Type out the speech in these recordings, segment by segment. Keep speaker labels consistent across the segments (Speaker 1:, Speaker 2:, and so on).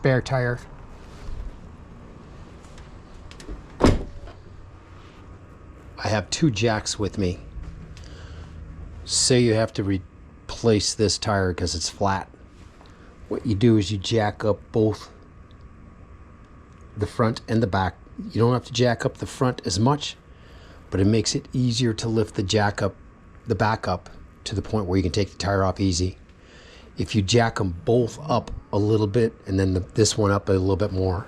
Speaker 1: spare tire. I have 2 jacks with me. Say you have to replace this tire because it's flat. What you do is you jack up both the front and the back. You don't have to jack up the front as much, but it makes it easier to lift the back up to the point where you can take the tire off easy. If you jack them both up a little bit and then this one up a little bit more.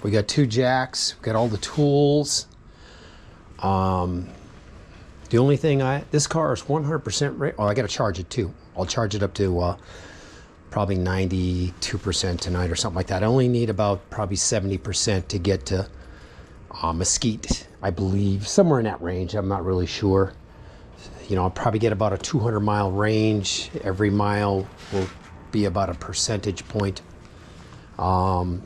Speaker 1: We got 2 jacks, we got all the tools. The only thing this car is 100% I gotta charge it too. I'll charge it up to probably 92% tonight or something like that. I only need about probably 70% to get to Mesquite, I believe, somewhere in that range. I'm not really sure. You know, I'll probably get about a 200-mile range. Every mile will be about a percentage point. I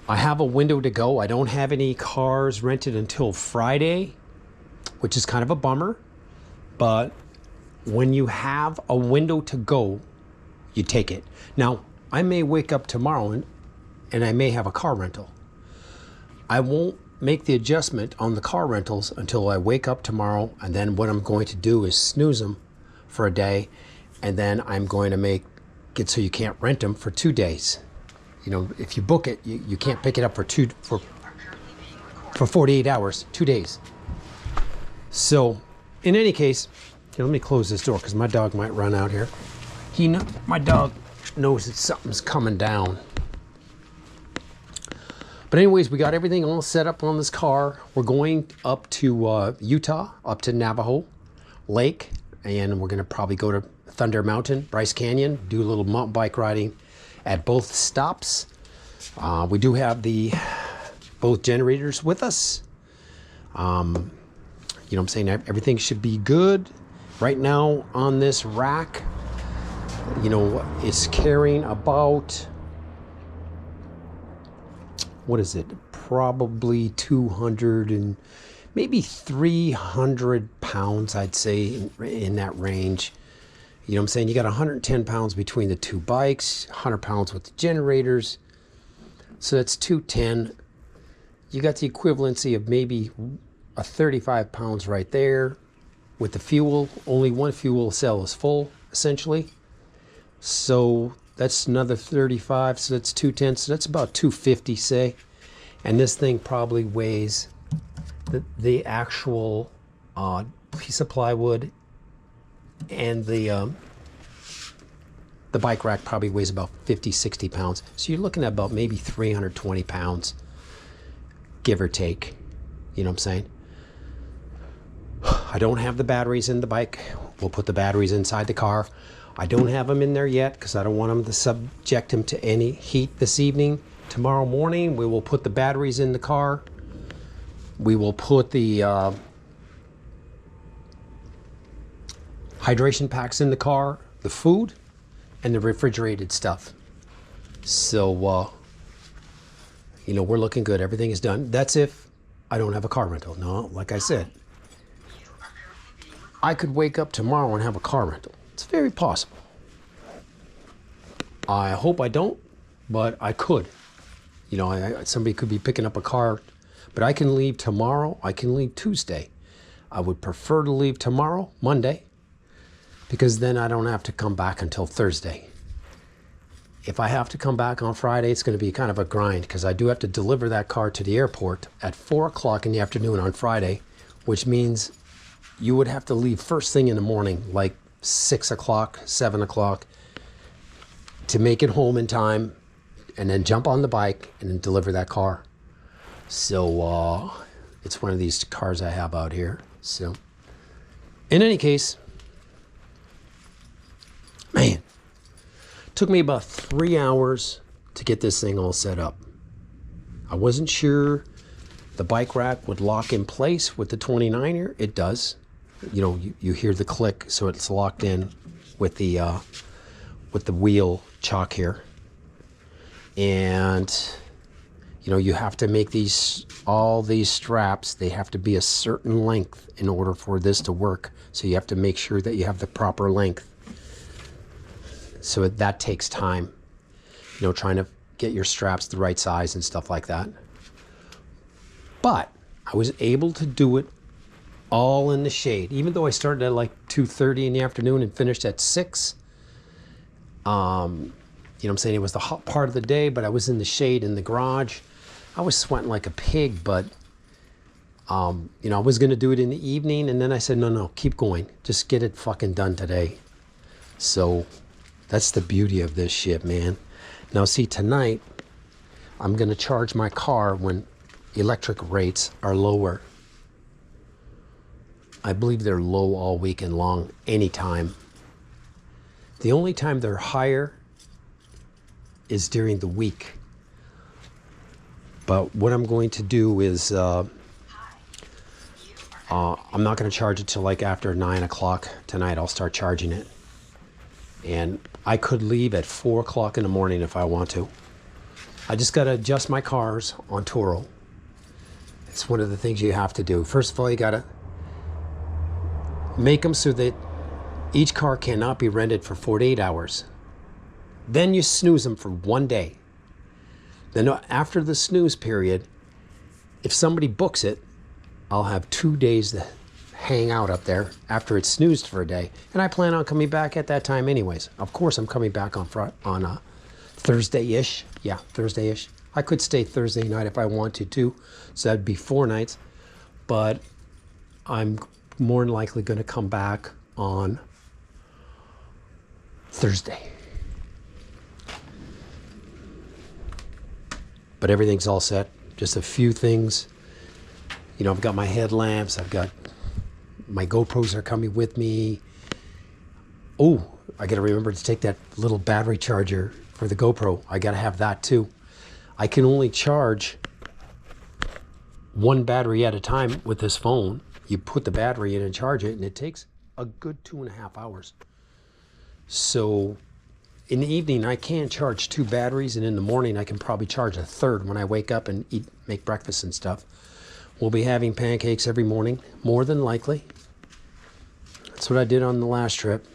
Speaker 1: have a window to go. I don't have any cars rented until Friday, which is kind of a bummer. But when you have a window to go, you take it. Now, I may wake up tomorrow and I may have a car rental. I won't make the adjustment on the car rentals until I wake up tomorrow, and then what I'm going to do is snooze them for a day, and then I'm going to make it so you can't rent them for 2 days. You know, if you book it, you can't pick it up for 48 hours, 2 days. So, in any case, here, let me close this door because my dog might run out here. My dog knows that something's coming down. But anyways, we got everything all set up on this car. We're going up to Utah, up to Navaho Lake, and we're going to probably go to Thunder Mountain, Bryce Canyon, do a little mountain bike riding at both stops. We do have both generators with us. You know what I'm saying? Everything should be good. Right now on this rack, you know, it's carrying about, what is it? Probably 200 and maybe 300 pounds, I'd say, in that range. You know what I'm saying? You got 110 pounds between the 2 bikes, 100 pounds with the generators. So that's 210. You got the equivalency of maybe a 35 pounds right there. With the fuel, only one fuel cell is full, essentially. So that's another 35, so that's 210, so that's about 250, say. And this thing probably weighs the actual piece of plywood, and the bike rack probably weighs about 50, 60 pounds. So you're looking at about maybe 320 pounds, give or take. You know what I'm saying? I don't have the batteries in the bike. We'll put the batteries inside the car. I don't have them in there yet because I don't want them to subject them to any heat this evening. Tomorrow morning, we will put the batteries in the car. We will put the hydration packs in the car, the food, and the refrigerated stuff. So, you know, we're looking good. Everything is done. That's if I don't have a car rental. No, like I said, I could wake up tomorrow and have a car rental. It's very possible. I hope I don't, but I could. You know, somebody could be picking up a car, but I can leave tomorrow. I can leave Tuesday. I would prefer to leave tomorrow, Monday, because then I don't have to come back until Thursday. If I have to come back on Friday, it's going to be kind of a grind because I do have to deliver that car to the airport at 4 o'clock in the afternoon on Friday, which means you would have to leave first thing in the morning, like 6 o'clock, 7 o'clock, to make it home in time, and then jump on the bike and then deliver that car. So it's one of these cars I have out here. So in any case, man, took me about 3 hours to get this thing all set up. I wasn't sure the bike rack would lock in place with the 29er. It does. You know, you hear the click, so it's locked in with the wheel chock here. And you know, you have to make all these straps, they have to be a certain length in order for this to work. So you have to make sure that you have the proper length. So that takes time, you know, trying to get your straps the right size and stuff like that. But I was able to do it all in the shade, even though I started at like 2:30 in the afternoon and finished at 6. You know what I'm saying? It was the hot part of the day, but I was in the shade in the garage. I was sweating like a pig, but you know, I was going to do it in the evening, and then I said, no, keep going. Just get it fucking done today. So that's the beauty of this shit, man. Now, see, tonight, I'm going to charge my car when electric rates are lower. I believe they're low all weekend long, anytime. The only time they're higher is during the week. But what I'm going to do is, I'm not going to charge it till like after 9 o'clock tonight. I'll start charging it. And I could leave at 4 o'clock in the morning if I want to. I just got to adjust my cars on Turo. It's one of the things you have to do. First of all, you got to make them so that each car cannot be rented for 48 hours. Then you snooze them for 1 day. Then after the snooze period, if somebody books it, I'll have 2 days to hang out up there after it's snoozed for a day. And I plan on coming back at that time anyways. Of course, I'm coming back on Thursday-ish. Yeah, Thursday-ish. I could stay Thursday night if I wanted to, so that'd be 4 nights. But I'm more than likely going to come back on Thursday. But everything's all set. Just a few things. You know, I've got my headlamps. I've got my GoPros are coming with me. Oh, I got to remember to take that little battery charger for the GoPro. I got to have that too. I can only charge one battery at a time with this phone. You put the battery in and charge it, and it takes a good 2.5 hours. So in the evening, I can charge 2 batteries, and in the morning, I can probably charge a third when I wake up and make breakfast and stuff. We'll be having pancakes every morning, more than likely. That's what I did on the last trip.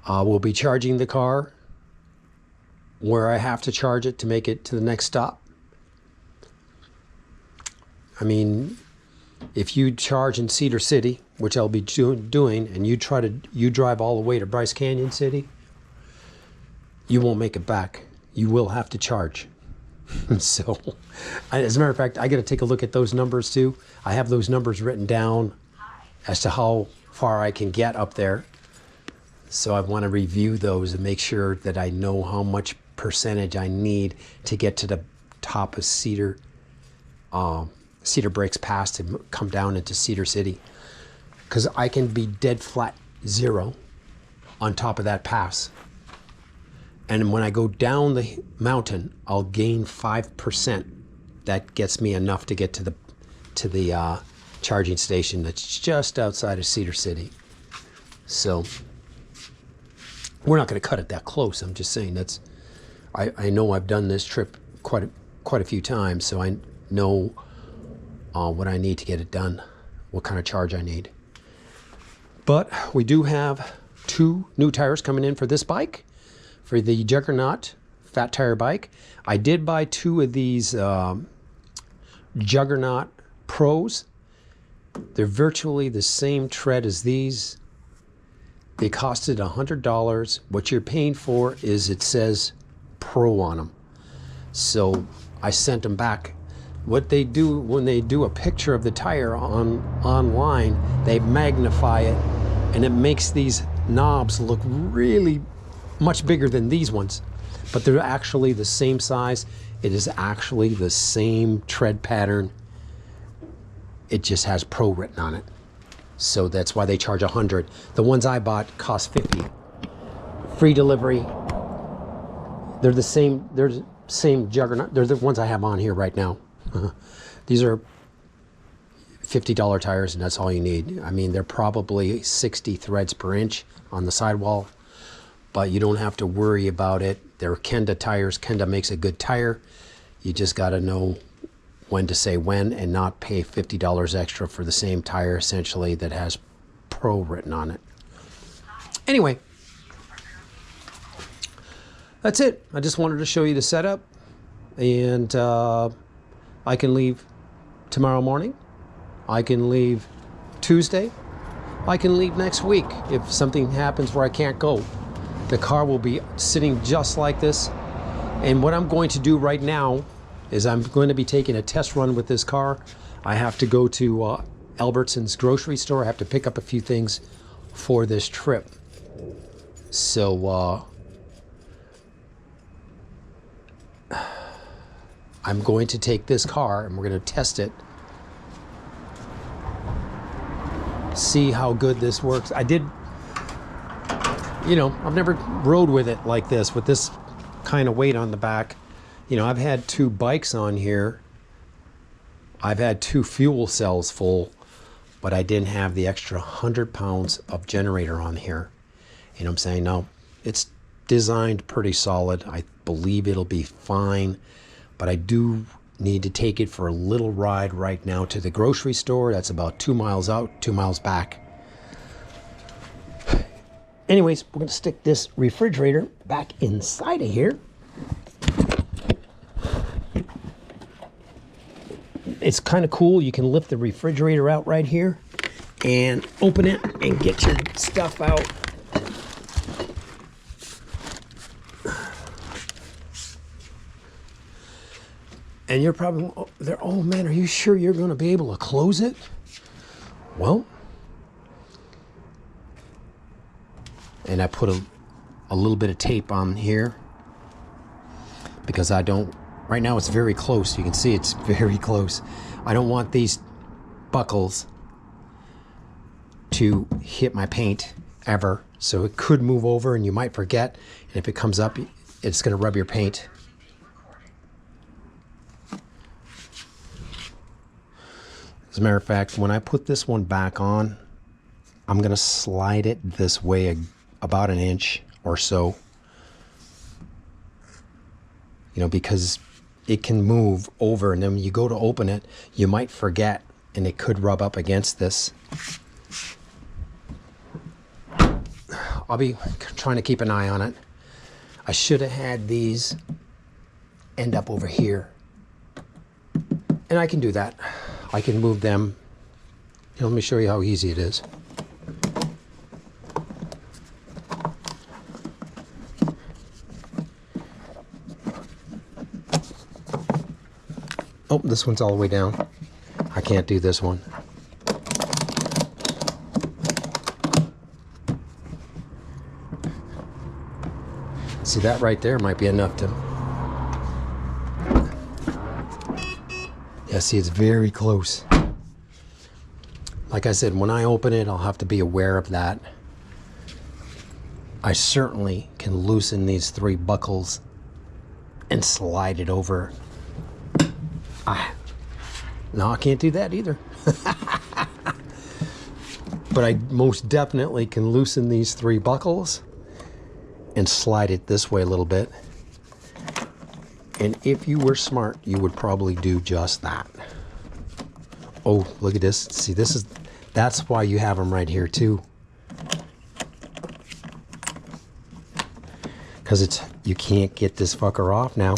Speaker 1: We'll be charging the car where I have to charge it to make it to the next stop. I mean, if you charge in Cedar City, which I'll be doing, and you drive all the way to Bryce Canyon City, you won't make it back. You will have to charge. So, as a matter of fact, I got to take a look at those numbers too. I have those numbers written down as to how far I can get up there. So I want to review those and make sure that I know how much percentage I need to get to the top of Cedar Breaks Pass to come down into Cedar City. Because I can be dead flat 0 on top of that pass. And when I go down the mountain, I'll gain 5%. That gets me enough to get to the charging station that's just outside of Cedar City. So we're not going to cut it that close. I'm just saying I know I've done this trip quite a few times, so I know what I need to get it done, what kind of charge I need. But we do have 2 new tires coming in for this bike. For the Juggernaut fat tire bike, I did buy 2 of these Juggernaut Pros. They're virtually the same tread as these. They costed $100. What you're paying for is it says Pro on them. So I sent them back. What they do when they do a picture of the tire online, they magnify it, and it makes these knobs look really much bigger than these ones, but they're actually the same size. It is actually the same tread pattern. It just has Pro written on it. So that's why they charge $100. The ones I bought cost $50. Free delivery. They're the same Juggernaut. They're the ones I have on here right now. These are $50 tires, and that's all you need. I mean, they're probably 60 threads per inch on the sidewall, but you don't have to worry about it. They're Kenda tires. Kenda makes a good tire. You just got to know when to say when and not pay $50 extra for the same tire, essentially, that has Pro written on it. Anyway, that's it. I just wanted to show you the setup, and I can leave tomorrow morning. I can leave Tuesday. I can leave next week if something happens where I can't go. The car will be sitting just like this. And what I'm going to do right now is I'm going to be taking a test run with this car. I have to go to Albertson's grocery store. I have to pick up a few things for this trip. So I'm going to take this car and we're going to test it. See how good this works. I did, you know, I've never rode with it like this, with this kind of weight on the back. You know, I've had 2 bikes on here. I've had 2 fuel cells full, but I didn't have the extra 100 pounds of generator on here. You know what I'm saying? No, it's designed pretty solid. I believe it'll be fine, but I do need to take it for a little ride right now to the grocery store. That's about 2 miles out, 2 miles back. Anyways, we're going to stick this refrigerator back inside of here. It's kind of cool. You can lift the refrigerator out right here and open it and get your stuff out. And you're probably there, oh man, are you sure you're going to be able to close it? Well, and I put a little bit of tape on here because I don't, right now it's very close. You can see it's very close. I don't want these buckles to hit my paint ever. So it could move over and you might forget. And if it comes up, it's going to rub your paint. As a matter of fact, when I put this one back on, I'm going to slide it this way about an inch or so. You know, because it can move over, and then when you go to open it, you might forget, and it could rub up against this. I'll be trying to keep an eye on it. I should have had these end up over here. And I can do that. I can move them. Here, let me show you how easy it is. Oh, this one's all the way down. I can't do this one. See, that right there might be enough to... Yeah, see, it's very close. Like I said, when I open it, I'll have to be aware of that. I certainly can loosen these 3 buckles and slide it over. No, I can't do that either. But I most definitely can loosen these 3 buckles and slide it this way a little bit. And if you were smart, you would probably do just that. Oh, look at this. See, that's why you have them right here too. Because you can't get this fucker off now.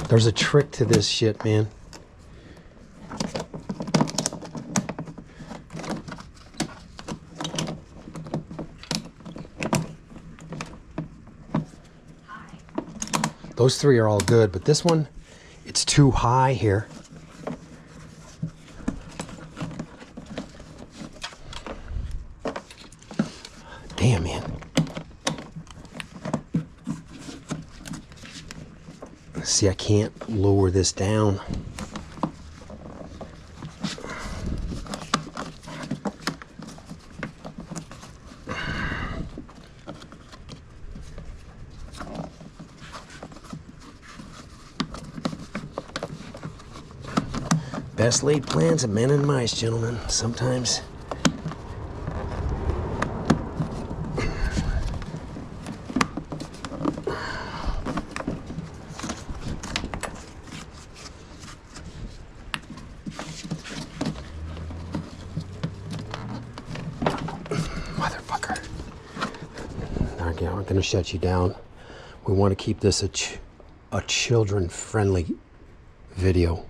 Speaker 1: There's a trick to this shit, man. Those 3 are all good, but this one, it's too high here. Damn, man. See, I can't lower this down. Best laid plans of men and mice, gentlemen. Sometimes. Okay, I'm gonna shut you down. We want to keep this a children-friendly video.